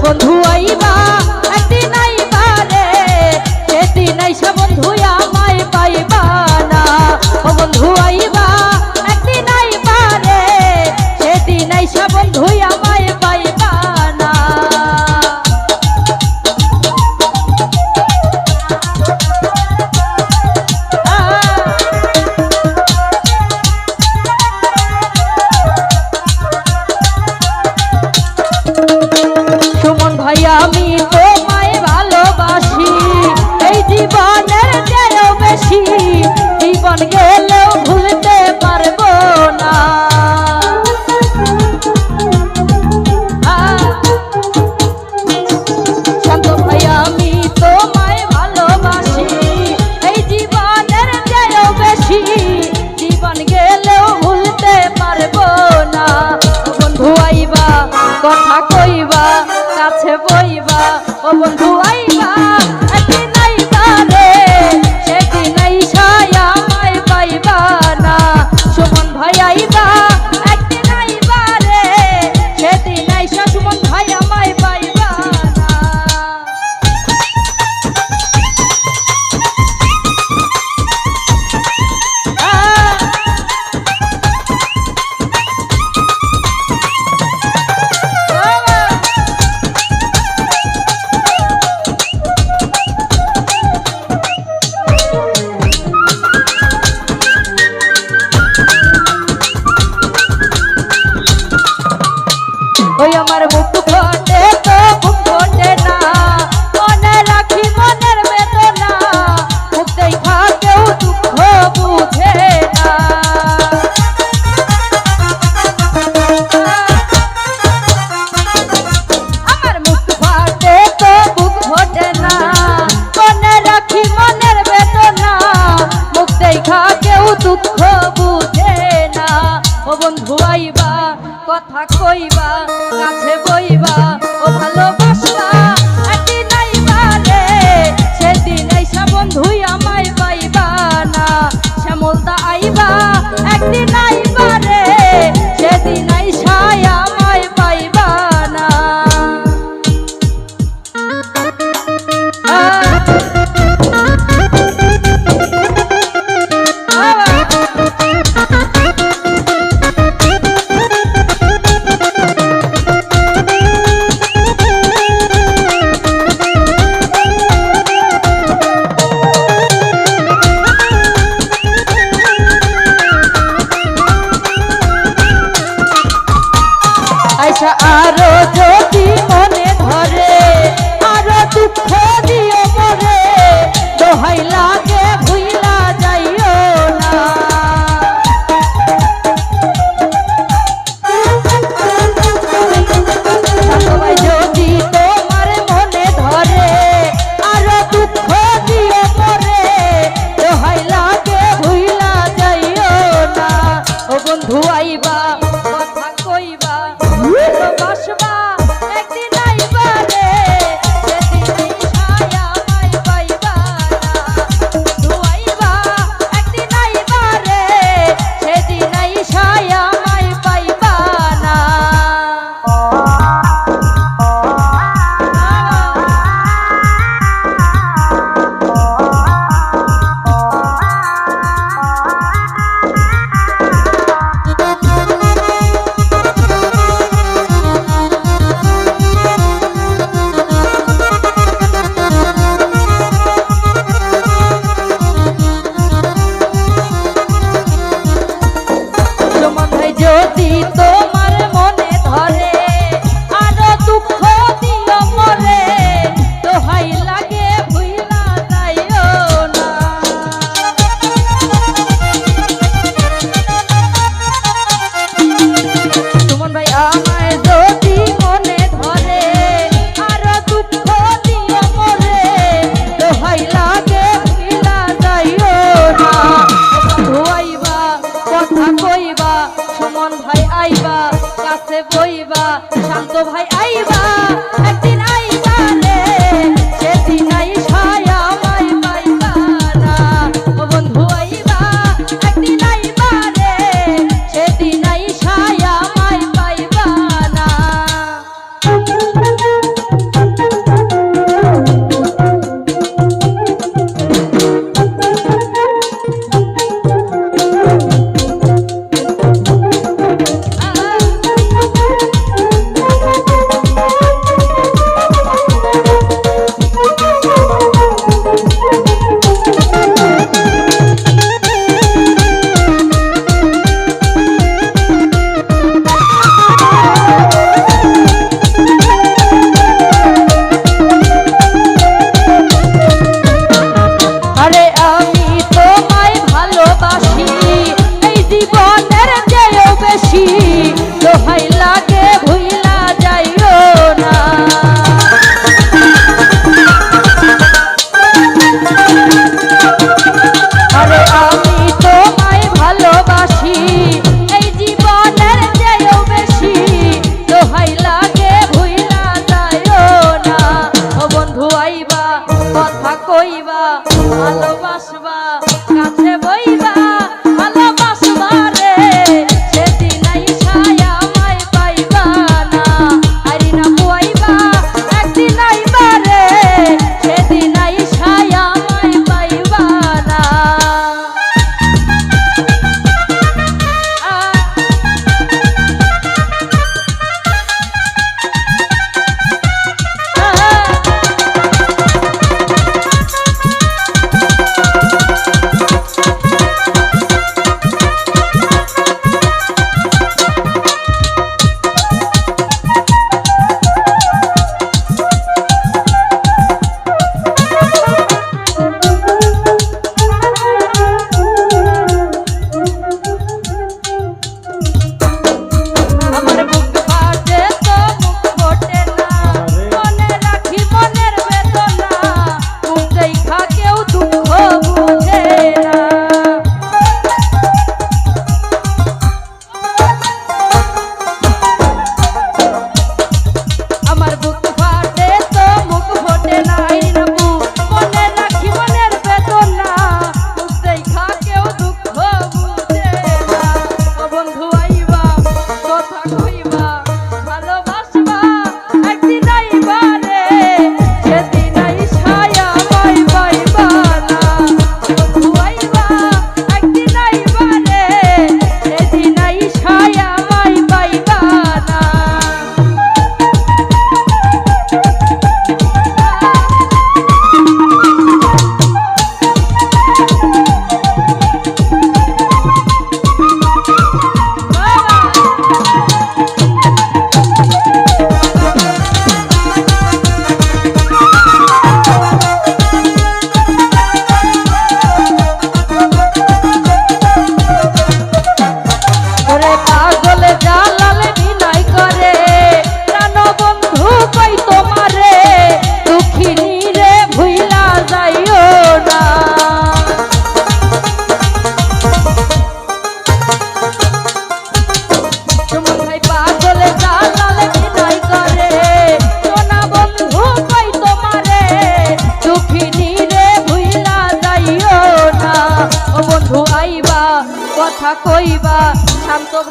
বন্ধু আইবা একদিন আইবা রে, সেদিন আইসা বন্ধু আমায় পাইবা না। ও বন্ধু আইবা একদিন আইবা রে, সেদিন আইসা বন্ধু আমায় পাইবা না। সুমন ভাই আমি তোমায় ভালোবাসি, এই জীবনের চেয়েও বেশি, জীবন গেলেও ভুলতে পারবো না। শান্ত ভাই আমি তোমায় ভালোবাসি, এই জীবনের চেয়েও বেশি, জীবন গেলেও ভুলতে পারবো না। বন্ধু আইবা কথা কইবা কাছে বইবা, ও বন্ধু আইবা একদিন আইবা রে, সেদিন আইসা আমায় পাইবা না। সুমন ভাই আইবা একদিন আইবা রে, সেদিন আইসা সুমন ভাই আমায় পাইবা না। ওই আমার মুখ ফোটে তো মুখ ফোটে না, মনে রাখি মনের বেদনা, মুখ দেখা কেউ দুঃখ বুঝে না। আমার মুখ ফোটে তো মুখ ফোটে না, মনে রাখি মনের বেদনা, মুখ দেখা কেউ দুঃখ বুঝে না। ও বন্ধু আইবা কথা কইবা কাছে বইবা, ও ভালোবাসবা একদিন আইবা রে, সেদিন আইসা বন্ধু আমায় পাইবা না। শ্যামলদা আইবা একদিন আইবা রে, সেদিন আইসা আমায় পাইবা না। আইসা আরো যদি মনে ধরে, আরো দুঃখ দিও মরে, দোহাই লাগে ভুইলা যাইও না। যদি তোমার মনে ধরে, আরো দুঃখ দিও মরে, দোহাই লাগে ভুইলা যাইও না। ও বন্ধু আইবা কথা কইবা ভালোবাসবা একদিন আইবা রে, সেদিন আইসা আমায় পাইবা না। বন্ধু আইবা একদিন আইবা রে, সেদিন আইসা আমায় পাইবা না। যদি তোমার মনে ধরে, আরো দুঃখ দিও মরে, দোহাই লাগে ভুইলা যাইও না। সুমন ভাই আমায় যদি মনে ধরে, আরো দুঃখ দিও মরে, দোহাই লাগে ভুইলা যাইও না। বন্ধু আইবা কথা কইবা, সুমন ভাই আইবা কাছে বইবা, শান্ত ভাই আইবা একদিন আইবা রে, সেদিন আইসা আমায় পাইবা না। ও বন্ধু আইবা একদিন আইবা রে, সেদিন আইসা আমায় পাইবা না।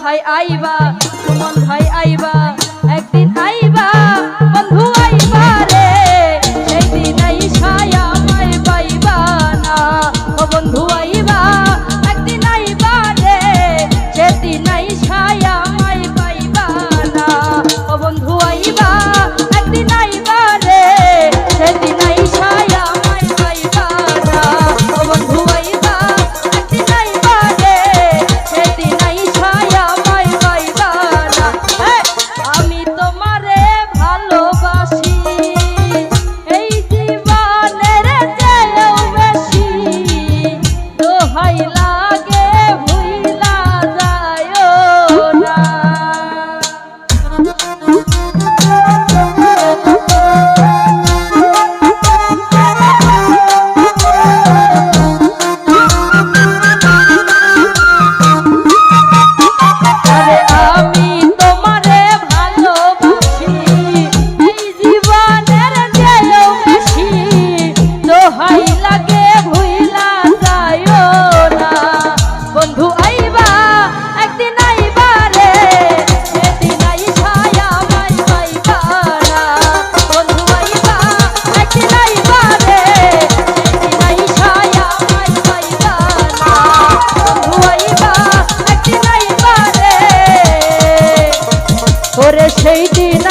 ভাই আইবা, সুমন ভাই আইবা, একদিন আইবা বন্ধু আইবা রে, সেই দিন আইসায় আমায় পাইবা না। ও বন্ধু আইবা, একদিন আইবা রে, সেদিন আইসায় আমায় পাইবা না। ও বন্ধু আইবা, একদিন আইবা রে, সেদিন আইসায় আমায় পাইবা না। ও বন্ধু আইবা, একদিন আইবা রে, সেদিন আইসায় আমায় পাইবা না। আমি তোমারে ভালোবাসি, এই জীবনের চেয়েও বেশি, দোহাই লাগে ভুইলা যায়ও না। আরে আমি তোমারে ভালোবাসি, এই জীবনের চেয়েও বেশি, দোহাই লাগে ভুইলা যায়ও না। বন্ধু আইবা, একদিন আইবা রে, সেদিন আইসায় আমায় পাইবা না। বন্ধু আইবা, একদিন আইবা রে, সেদিন আইসায় আমায় পাইবা না। বন্ধু আইবা, একদিন আইবা রে, ওরে সেই দিন